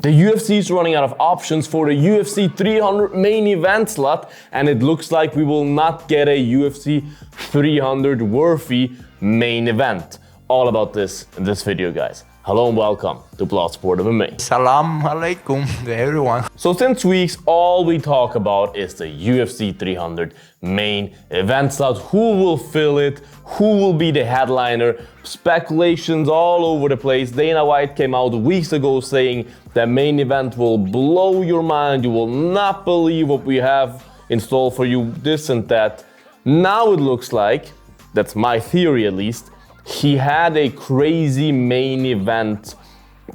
The UFC is running out of options for the UFC 300 main event slot, and it looks like we will not get a UFC 300 worthy main event. All about this in this video, guys. Hello and welcome to Bloodsport MMA. Salam alaikum to everyone. So since weeks, all we talk about is the UFC 300 main event slot. Who will fill it? Who will be the headliner? Speculations all over the place. Dana White came out weeks ago saying the main event will blow your mind. You will not believe what we have in store for you, this and that. Now it looks like, that's my theory at least, he had a crazy main event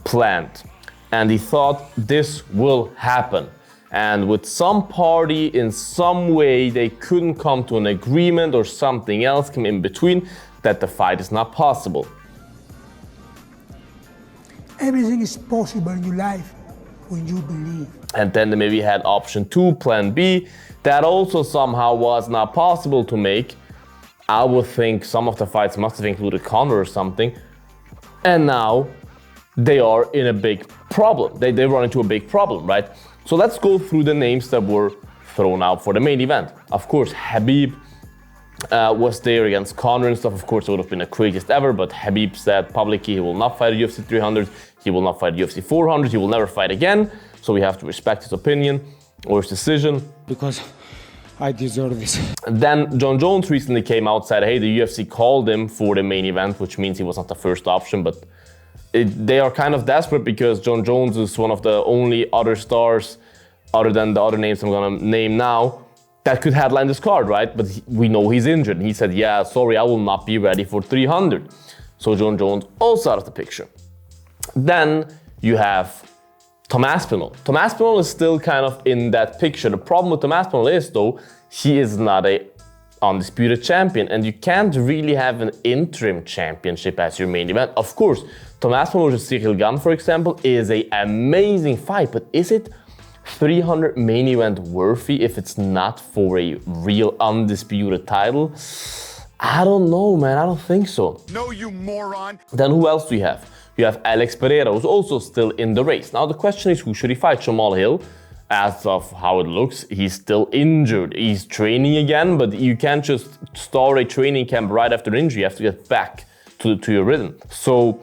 planned and he thought this will happen. And with some party in some way they couldn't come to an agreement or something else came in between that the fight is not possible. Everything is possible in your life when you believe. And then they maybe had option 2, plan B, that also somehow was not possible to make. I would think some of the fights must have included Conor or something. And now they are in a big problem. They run into a big problem, right? So let's go through the names that were thrown out for the main event. Of course, Khabib was there against Conor and stuff. Of course, it would have been the craziest ever, but Khabib said publicly he will not fight at UFC 300, he will not fight at UFC 400, he will never fight again. So we have to respect his opinion or his decision. Because I deserve this. Then Jon Jones recently came out and said, hey, the UFC called him for the main event, which means he was not the first option, but they are kind of desperate because Jon Jones is one of the only other stars, other than the other names I'm gonna name now, that could headline this card, right? But we know he's injured. He said, yeah, sorry, I will not be ready for 300. So Jon Jones also out of the picture. Then you have Tom Aspinall. Tom Aspinall is still kind of in that picture. The problem with Tom Aspinall is, though, he is not a undisputed champion, and you can't really have an interim championship as your main event. Of course, Tom Aspinall versus Cyril Gane, for example, is an amazing fight, but is it 300 main event worthy if it's not for a real undisputed title? I don't know, man. I don't think so. No, you moron. Then who else do you have? You have Alex Pereira, who's also still in the race. Now the question is, who should he fight? Jamal Hill. As of how it looks, he's still injured. He's training again, but you can't just start a training camp right after injury. You have to get back to your rhythm. So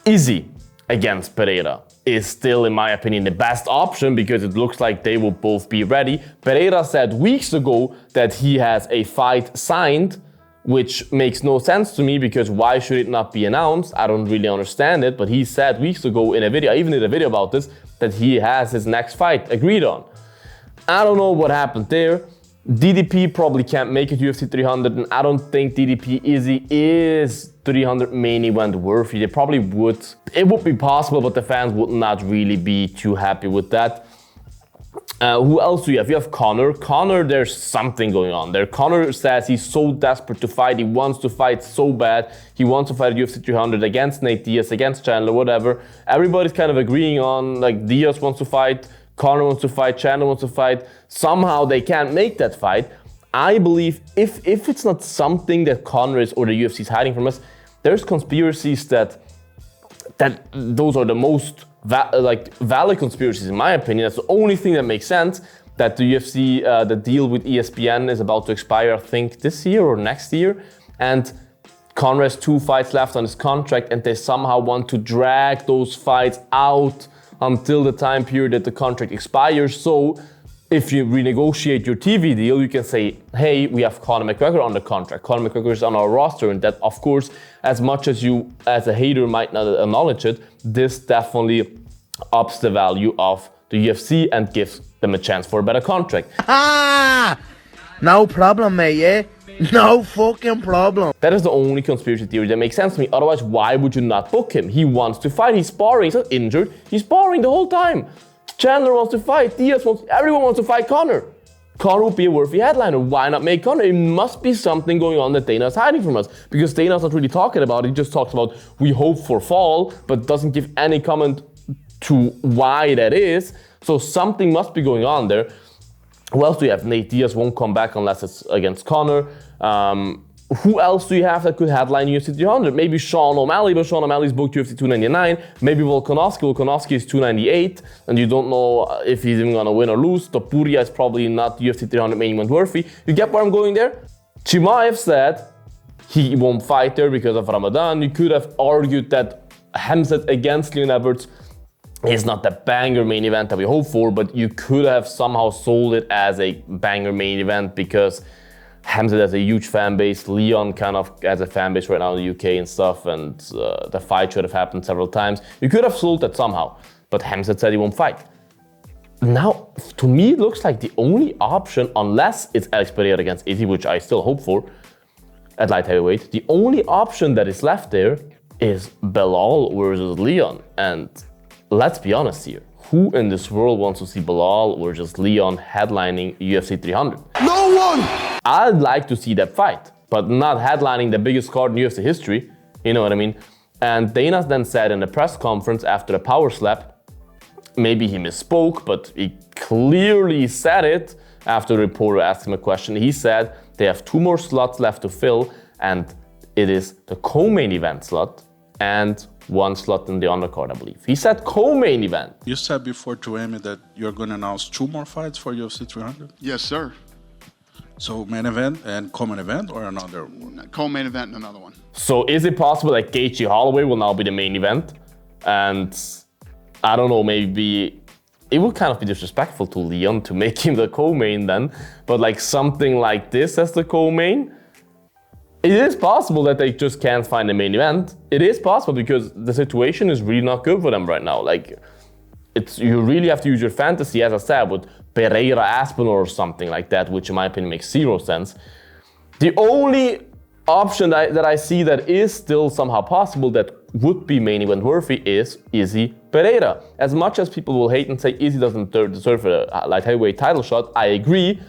Izzy against Pereira is still, in my opinion, the best option because it looks like they will both be ready. Pereira said weeks ago that he has a fight signed, which makes no sense to me because why should it not be announced? I don't really understand it, but he said weeks ago in a video, I even did a video about this, that he has his next fight agreed on. I don't know what happened there. DDP probably can't make it UFC 300, and I don't think DDP Izzy is 300 main event worthy. They probably would. It would be possible, but the fans would not really be too happy with that. Who else do you have? You have Conor. Conor, there's something going on there. Conor says he's so desperate to fight. He wants to fight so bad. He wants to fight at UFC 300 against Nate Diaz, against Chandler, whatever. Everybody's kind of agreeing on, like, Diaz wants to fight, Conor wants to fight, Chandler wants to fight. Somehow they can't make that fight. I believe if it's not something that Conor is or the UFC is hiding from us, there's conspiracies that those are the most valid conspiracies, in my opinion. That's the only thing that makes sense, that the UFC, the deal with ESPN is about to expire, I think this year or next year. And Conor has 2 fights left on his contract and they somehow want to drag those fights out until the time period that the contract expires. So if you renegotiate your TV deal, you can say, hey, we have Conor McGregor on the contract. Conor McGregor is on our roster, and that, of course, as much as you, as a hater, might not acknowledge it, this definitely ups the value of the UFC and gives them a chance for a better contract. Ah! No problem, mate, yeah? No fucking problem. That is the only conspiracy theory that makes sense to me. Otherwise, why would you not book him? He wants to fight. He's sparring. He's not injured. He's sparring the whole time. Chandler wants to fight. Diaz wants. Everyone wants to fight Conor. Conor would be a worthy headliner. Why not make Conor? It must be something going on that Dana is hiding from us. Because Dana's not really talking about it. He just talks about we hope for fall, but doesn't give any comment to why that is. So something must be going on there. Who else do you have? Nate Diaz won't come back unless it's against Conor. who else do you have that could headline UFC 300? Maybe Sean O'Malley, but Sean O'Malley's booked UFC 299. Maybe Volkanovski is 298, and you don't know if he's even gonna win or lose. Topuria is probably not UFC 300 main event worthy. You get where I'm going there? Chimaev said he won't fight there because of Ramadan. You could have argued that Khamzat against Leon Edwards is not the banger main event that we hope for, but you could have somehow sold it as a banger main event because Khamzat has a huge fan base. Leon kind of has a fan base right now in the UK and stuff, and the fight should have happened several times. You could have sold that somehow, but Khamzat said he won't fight. Now, to me, it looks like the only option, unless it's Alex Pereira against Izzy, which I still hope for, at light heavyweight, the only option that is left there is Belal versus Leon. And let's be honest here, who in this world wants to see Belal versus Leon headlining UFC 300? No one! I'd like to see that fight, but not headlining the biggest card in UFC history, you know what I mean? And Dana then said in the press conference after the power slap, maybe he misspoke, but he clearly said it after the reporter asked him a question. He said they have 2 more slots left to fill, and it is the co-main event slot and 1 slot in the undercard, I believe. He said co-main event. You said before to Amy that you're going to announce 2 more fights for UFC 300? Yes, sir. So main event and co-main event or another one? Co-main event and another one. So is it possible that Gaethje Holloway will now be the main event? And I don't know, maybe it would kind of be disrespectful to Leon to make him the co-main then, but like something like this as the co-main? It is possible that they just can't find a main event. It is possible because the situation is really not good for them right now. Like, you really have to use your fantasy, as I said, with Pereira Aspinall or something like that, which in my opinion makes 0 sense. The only option that I see that is still somehow possible that would be main event worthy is Izzy Pereira. As much as people will hate and say Izzy doesn't deserve a light heavyweight title shot, I agree,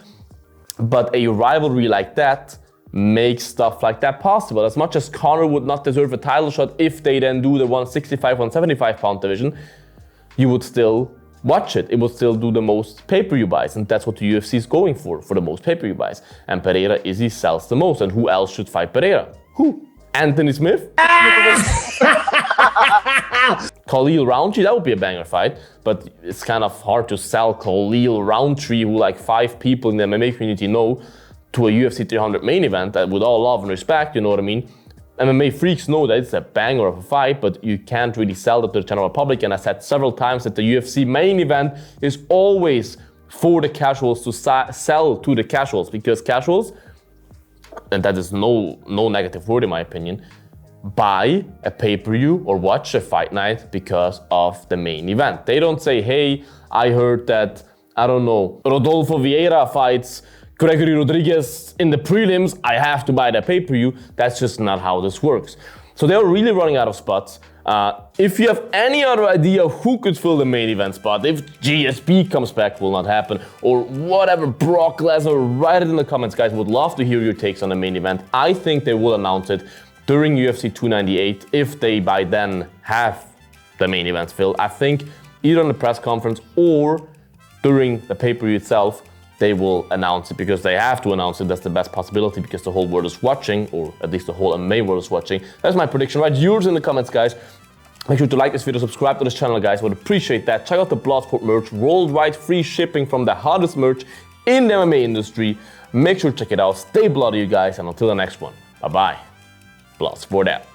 but a rivalry like that makes stuff like that possible. As much as Conor would not deserve a title shot if they then do the 165, 175 pound division, you would still watch it. It would still do the most pay-per-view buys, and that's what the UFC is going for the most pay-per-view buys. And Pereira, Izzy sells the most, and who else should fight Pereira? Who? Anthony Smith? Khalil Roundtree, that would be a banger fight, but it's kind of hard to sell Khalil Roundtree, who like 5 people in the MMA community know, to a UFC 300 main event that with all love and respect, you know what I mean? MMA freaks know that it's a banger of a fight, but you can't really sell that to the general public. And I said several times that the UFC main event is always for the casuals to sell to the casuals, because casuals, and that is no negative word in my opinion, buy a pay-per-view or watch a fight night because of the main event. They don't say, hey, I heard that, I don't know, Rodolfo Vieira fights Gregory Rodriguez in the prelims, I have to buy that pay-per-view. That's just not how this works. So they're really running out of spots. If you have any other idea who could fill the main event spot, if GSP comes back, will not happen, or whatever, Brock Lesnar, write it in the comments, guys. Would love to hear your takes on the main event. I think they will announce it during UFC 298 if they by then have the main event filled. I think either on the press conference or during the pay-per-view itself, they will announce it, because they have to announce it. That's the best possibility, because the whole world is watching, or at least the whole MMA world is watching. That's my prediction. Write yours in the comments, guys. Make sure to like this video, subscribe to this channel, guys. I would appreciate that. Check out the Bloodsport merch, worldwide free shipping from the hottest merch in the MMA industry. Make sure to check it out. Stay bloody, you guys, and until the next one, bye-bye. Bloodsport out.